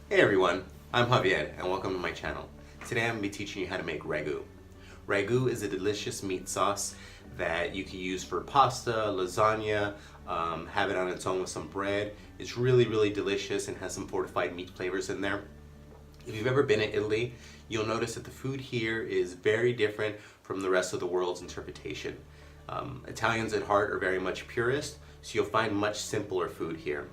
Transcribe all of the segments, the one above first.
Hey everyone, I'm Javier and welcome to my channel. Today I'm going to be teaching you how to make ragu. Ragu is a delicious meat sauce that you can use for pasta, lasagna, have it on its own with some bread. It's really delicious and has some fortified meat flavors in there. If you've ever been to Italy, you'll notice that the food here is very different from the rest of the world's interpretation. Italians at heart are very much purist, so you'll find much simpler food here.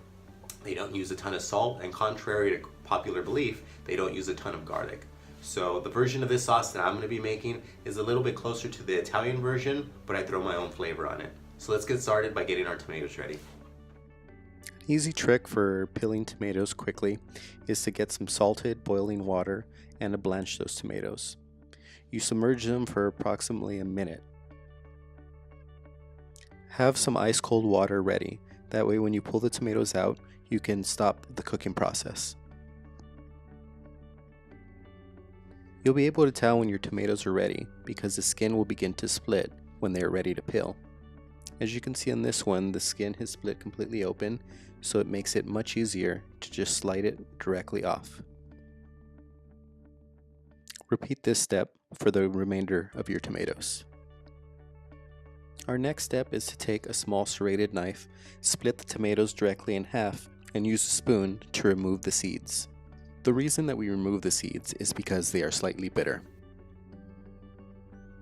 They don't use a ton of salt, and contrary to popular belief, they don't use a ton of garlic. So the version of this sauce that I'm going to be making is a little bit closer to the Italian version, but I throw my own flavor on it. So let's get started by getting our tomatoes ready. An easy trick for peeling tomatoes quickly is to get some salted boiling water and to blanch those tomatoes. You submerge them for approximately a minute. Have some ice cold water ready. That way when you pull the tomatoes out, you can stop the cooking process. You'll be able to tell when your tomatoes are ready because the skin will begin to split when they are ready to peel. As you can see on this one, the skin has split completely open, so it makes it much easier to just slide it directly off. Repeat this step for the remainder of your tomatoes. Our next step is to take a small serrated knife, split the tomatoes directly in half, and use a spoon to remove the seeds. The reason that we remove the seeds is because they are slightly bitter.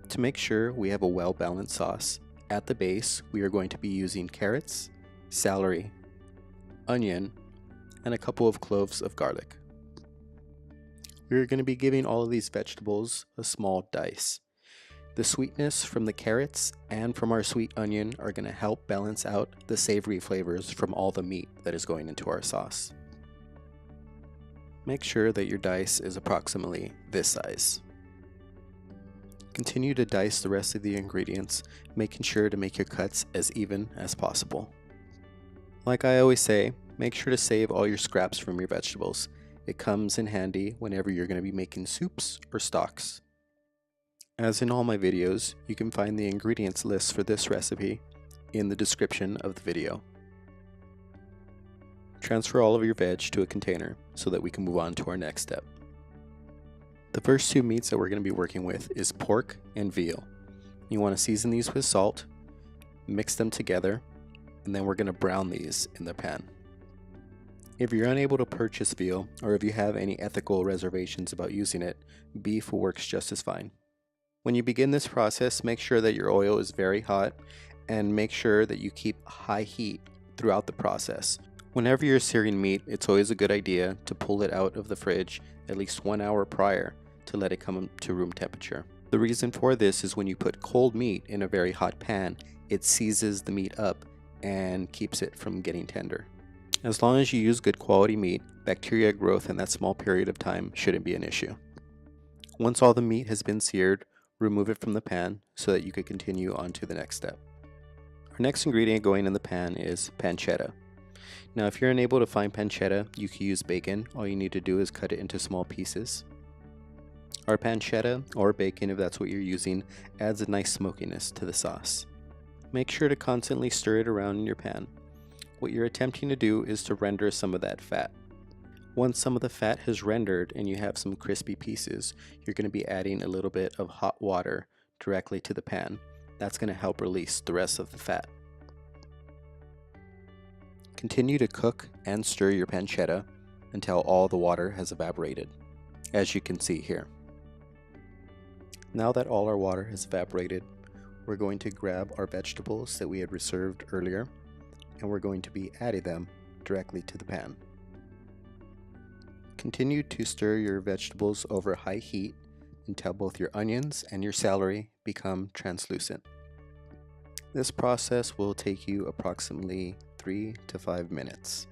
To make sure we have a well-balanced sauce, at the base we are going to be using carrots, celery, onion, and a couple of cloves of garlic. We are going to be giving all of these vegetables a small dice. The sweetness from the carrots and from our sweet onion are going to help balance out the savory flavors from all the meat that is going into our sauce. Make sure that your dice is approximately this size. Continue to dice the rest of the ingredients, making sure to make your cuts as even as possible. Like I always say, make sure to save all your scraps from your vegetables. It comes in handy whenever you're going to be making soups or stocks. As in all my videos, you can find the ingredients list for this recipe in the description of the video. Transfer all of your veg to a container so that we can move on to our next step. The first two meats that we're going to be working with is pork and veal. You want to season these with salt, mix them together, and then we're going to brown these in the pan. If you're unable to purchase veal, or if you have any ethical reservations about using it, beef works just as fine. When you begin this process, make sure that your oil is very hot and make sure that you keep high heat throughout the process. Whenever you're searing meat, it's always a good idea to pull it out of the fridge at least 1 hour prior to let it come to room temperature. The reason for this is when you put cold meat in a very hot pan, it seizes the meat up and keeps it from getting tender. As long as you use good quality meat, bacteria growth in that small period of time shouldn't be an issue. Once all the meat has been seared, remove it from the pan so that you can continue on to the next step. Our next ingredient going in the pan is pancetta. Now if you're unable to find pancetta, you can use bacon. All you need to do is cut it into small pieces. Our pancetta, or bacon if that's what you're using, adds a nice smokiness to the sauce. Make sure to constantly stir it around in your pan. What you're attempting to do is to render some of that fat. Once some of the fat has rendered and you have some crispy pieces, you're going to be adding a little bit of hot water directly to the pan. That's going to help release the rest of the fat. Continue to cook and stir your pancetta until all the water has evaporated, as you can see here. Now that all our water has evaporated, we're going to grab our vegetables that we had reserved earlier, and we're going to be adding them directly to the pan. Continue to stir your vegetables over high heat until both your onions and your celery become translucent. This process will take you approximately 3 to 5 minutes.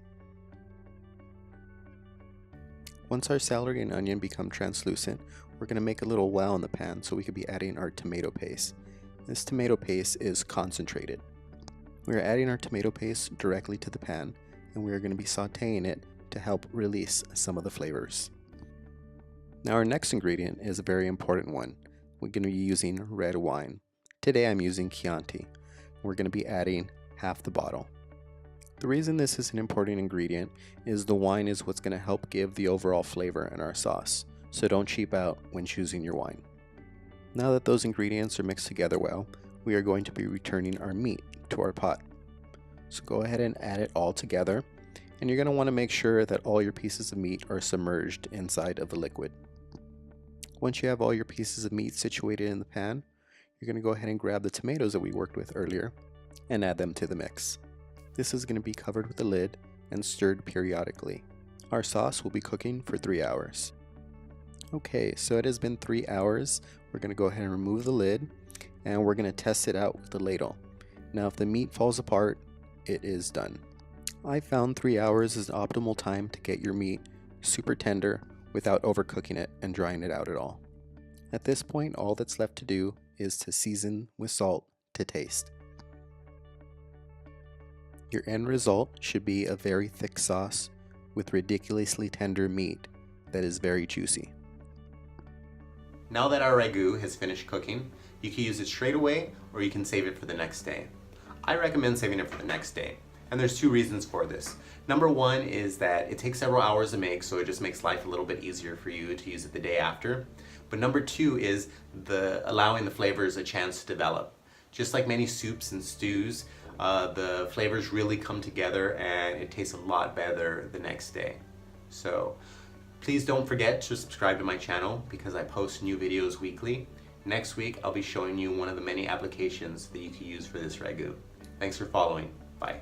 Once our celery and onion become translucent, we're going to make a little well in the pan so we could be adding our tomato paste. This tomato paste is concentrated. We are adding our tomato paste directly to the pan, and we are going to be sauteing it to help release some of the flavors. Now our next ingredient is a very important one. We're going to be using red wine. Today I'm using Chianti. We're going to be adding half the bottle. The reason this is an important ingredient is the wine is what's going to help give the overall flavor in our sauce, so don't cheap out when choosing your wine. Now that those ingredients are mixed together well, we are going to be returning our meat to our pot. So go ahead and add it all together, and you're going to want to make sure that all your pieces of meat are submerged inside of the liquid. Once you have all your pieces of meat situated in the pan, you're going to go ahead and grab the tomatoes that we worked with earlier and add them to the mix. This is going to be covered with a lid and stirred periodically. Our sauce will be cooking for 3 hours. Okay, so it has been 3 hours. We're going to go ahead and remove the lid, and we're going to test it out with the ladle. Now if the meat falls apart, it is done. I found 3 hours is an optimal time to get your meat super tender without overcooking it and drying it out at all. At this point, all that's left to do is to season with salt to taste. Your end result should be a very thick sauce with ridiculously tender meat that is very juicy. Now that our ragu has finished cooking, you can use it straight away or you can save it for the next day. I recommend saving it for the next day, and there's 2 reasons for this. Number 1 is that it takes several hours to make, so it just makes life a little bit easier for you to use it the day after. But number 2 is allowing the flavors a chance to develop. Just like many soups and stews, the flavors really come together and it tastes a lot better the next day. So please don't forget to subscribe to my channel because I post new videos weekly. Next week I'll be showing you one of the many applications that you can use for this ragu. Thanks for following. Bye.